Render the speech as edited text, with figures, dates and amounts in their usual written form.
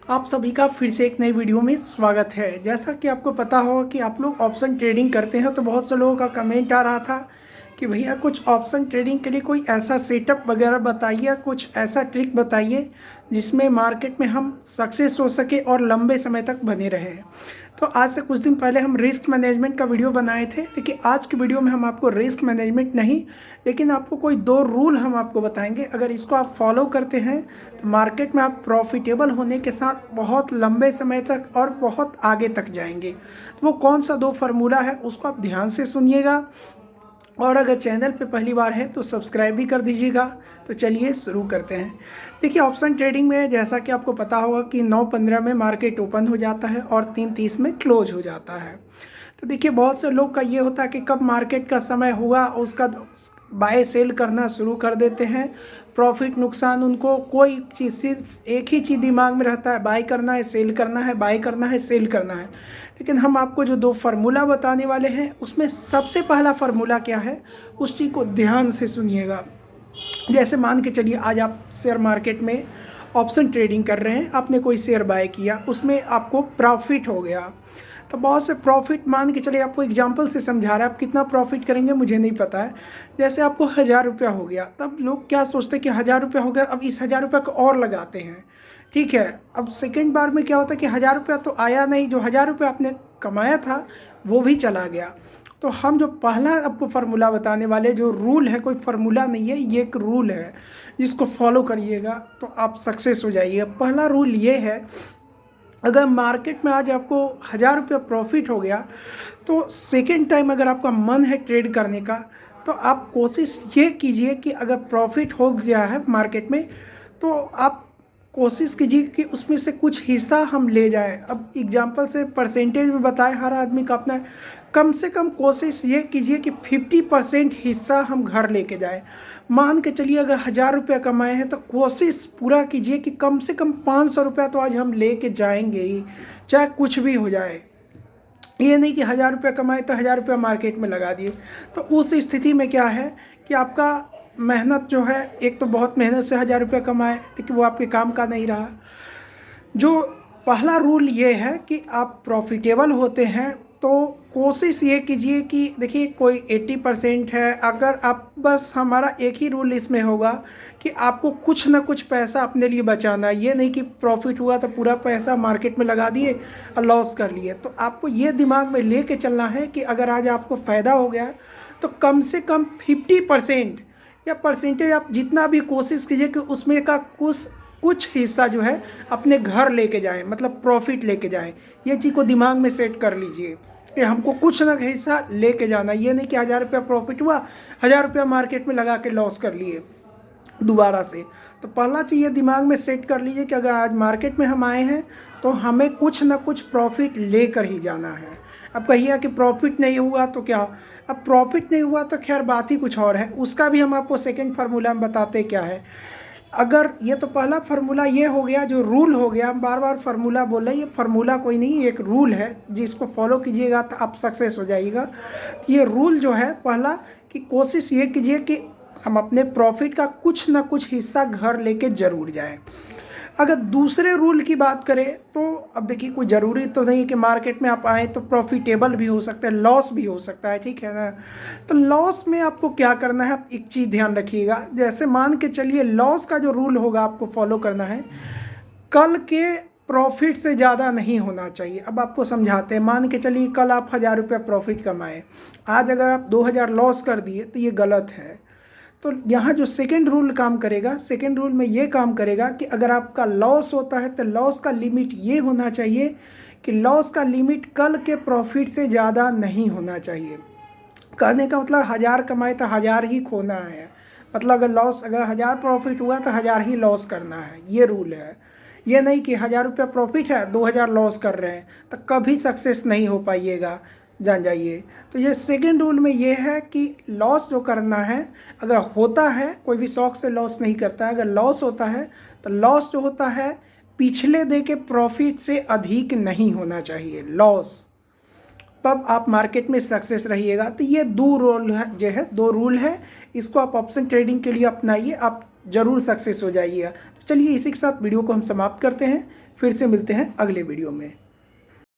आप सभी का फिर से एक नई वीडियो में स्वागत है। जैसा कि आपको पता हो कि आप लोग ऑप्शन ट्रेडिंग करते हैं, तो बहुत से लोगों का कमेंट आ रहा था कि भैया कुछ ऑप्शन ट्रेडिंग के लिए कोई ऐसा सेटअप वगैरह बताइए, कुछ ऐसा ट्रिक बताइए जिसमें मार्केट में हम सक्सेस हो सके और लंबे समय तक बने रहें। तो आज से कुछ दिन पहले हम रिस्क मैनेजमेंट का वीडियो बनाए थे, लेकिन आज की वीडियो में हम आपको रिस्क मैनेजमेंट नहीं, लेकिन आपको कोई दो रूल हम आपको बताएंगे। अगर इसको आप फॉलो करते हैं तो मार्केट में आप प्रॉफिटेबल होने के साथ बहुत लंबे समय तक और बहुत आगे तक जाएंगे। तो वो कौन सा दो फार्मूला है उसको आप ध्यान से सुनिएगा, और अगर चैनल पे पहली बार है तो सब्सक्राइब भी कर दीजिएगा। तो चलिए शुरू करते हैं। देखिए, ऑप्शन ट्रेडिंग में जैसा कि आपको पता होगा कि 9:15 में मार्केट ओपन हो जाता है और 3:30 में क्लोज हो जाता है। तो देखिए, बहुत से लोग का ये होता है कि कब मार्केट का समय हुआ उसका बाय सेल करना शुरू कर देते हैं। प्रॉफिट नुकसान उनको कोई चीज़, सिर्फ एक ही चीज़ दिमाग में रहता है, बाय करना है सेल करना है, बाय करना है सेल करना है। लेकिन हम आपको जो दो फार्मूला बताने वाले हैं उसमें सबसे पहला फार्मूला क्या है उस चीज़ को ध्यान से सुनिएगा। जैसे मान के चलिए, आज आप शेयर मार्केट में ऑप्शन ट्रेडिंग कर रहे हैं, आपने कोई शेयर बाय किया, उसमें आपको प्रॉफिट हो गया। तो बहुत से प्रॉफिट, मान के चलिए आपको एग्जांपल से समझा रहा है, आप कितना प्रॉफिट करेंगे मुझे नहीं पता है। जैसे आपको 1000 रुपया हो गया, तब लोग क्या सोचते हैं कि 1000 रुपया हो गया, अब इस 1000 रुपया को और लगाते हैं। ठीक है, अब सेकेंड बार में क्या होता है कि 1000 रुपया तो आया नहीं, जो 1000 रुपया आपने कमाया था वो भी चला गया। तो हम जो पहला आपको फार्मूला बताने वाले, जो रूल है, कोई फार्मूला नहीं है, ये एक रूल है जिसको फॉलो करिएगा तो आप सक्सेस हो जाइएगा। पहला रूल ये है, अगर मार्केट में आज आपको 1000 रुपया प्रॉफिट हो गया, तो सेकेंड टाइम अगर आपका मन है ट्रेड करने का, तो आप कोशिश ये कीजिए कि अगर प्रॉफिट हो गया है मार्केट में, तो आप कोशिश कीजिए कि उसमें से कुछ हिस्सा हम ले जाएं। अब एग्जांपल से परसेंटेज में बताएं, हर आदमी का अपना है। कम से कम कोशिश ये कीजिए कि 50% हिस्सा हम घर लेके जाएं। मान के चलिए, अगर 1000 रुपया कमाए हैं तो कोशिश पूरा कीजिए कि कम से कम 500 रुपया तो आज हम लेके जाएंगे ही, चाहे कुछ भी हो जाए। ये नहीं कि 1000 रुपया कमाए तो 1000 रुपया मार्केट में लगा दिए। तो उस स्थिति में क्या है कि आपका मेहनत जो है, एक तो बहुत मेहनत से 1000 रुपया कमाए लेकिन वो आपके काम का नहीं रहा। जो पहला रूल ये है कि आप प्रॉफिटेबल होते हैं तो कोशिश ये कीजिए कि देखिए, कोई 80% है, अगर आप बस, हमारा एक ही रूल इसमें होगा कि आपको कुछ ना कुछ पैसा अपने लिए बचाना है। ये नहीं कि प्रॉफिट हुआ तो पूरा पैसा मार्केट में लगा दिए और लॉस कर लिए। तो आपको ये दिमाग में लेके चलना है कि अगर आज आपको फ़ायदा हो गया तो कम से कम 50% या परसेंटेज आप जितना भी कोशिश कीजिए कि उसमें का कुछ हिस्सा जो है अपने घर लेके जाएं, मतलब प्रॉफिट लेके जाएं। ये चीज़ को दिमाग में सेट कर लीजिए कि हमको कुछ ना हिस्सा लेके जाना। ये नहीं कि 1000 रुपया प्रॉफिट हुआ, 1000 रुपया मार्केट में लगा के लॉस कर लिए दोबारा से। तो पहला चीज़ ये दिमाग में सेट कर लीजिए कि अगर आज मार्केट में हम आए हैं तो हमें कुछ ना कुछ प्रॉफिट लेकर ही जाना है। अब कहिए कि प्रॉफिट नहीं हुआ तो क्या, अब प्रॉफिट नहीं हुआ तो खैर बात ही कुछ और है, उसका भी हम आपको सेकंड फार्मूला में बताते क्या है। अगर ये तो पहला फार्मूला ये हो गया, जो रूल हो गया, हम बार बार फार्मूला बोल रहे हैं, ये फार्मूला कोई नहीं, एक रूल है जिसको फॉलो कीजिएगा तो आप सक्सेस हो जाइएगा। ये रूल जो है पहला, कि कोशिश ये कीजिए कि हम अपने प्रॉफिट का कुछ ना कुछ हिस्सा घर लेके ज़रूर जाएं। अगर दूसरे रूल की बात करें तो अब देखिए, कोई ज़रूरी तो नहीं कि मार्केट में आप आए तो प्रॉफिटेबल भी हो सकता है, लॉस भी हो सकता है, ठीक है ना। तो लॉस में आपको क्या करना है, आप एक चीज़ ध्यान रखिएगा। जैसे मान के चलिए, लॉस का जो रूल होगा आपको फॉलो करना है, कल के प्रॉफिट से ज़्यादा नहीं होना चाहिए। अब आपको समझाते हैं, मान के चलिए कल आप 1000 रुपया प्रॉफिट कमाए, आज अगर आप 2000 लॉस कर दिए तो ये गलत है। तो यहाँ जो सेकेंड रूल काम करेगा, सेकेंड रूल में ये काम करेगा कि अगर आपका लॉस होता है तो लॉस का लिमिट ये होना चाहिए कि लॉस का लिमिट कल के प्रॉफिट से ज़्यादा नहीं होना चाहिए। कहने का मतलब 1000 कमाए तो 1000 ही खोना है, मतलब अगर 1000 प्रॉफिट हुआ तो 1000 ही लॉस करना है, ये रूल है। ये नहीं कि 1000 रुपया प्रॉफिट है 2000 लॉस कर रहे हैं, तो कभी सक्सेस नहीं हो पाइएगा, जान जाइए। तो ये सेकेंड रूल में ये है कि लॉस जो करना है, अगर होता है, कोई भी शौक से लॉस नहीं करता है, अगर लॉस होता है तो लॉस जो होता है पिछले डे के प्रॉफिट से अधिक नहीं होना चाहिए लॉस, तब आप मार्केट में सक्सेस रहिएगा। तो ये दो रूल है, दो रूल है, इसको आप ऑप्शन ट्रेडिंग के लिए अपनाइए, आप ज़रूर सक्सेस हो जाइएगा। चलिए इसी के साथ वीडियो को हम समाप्त करते हैं, फिर से मिलते हैं अगले वीडियो में।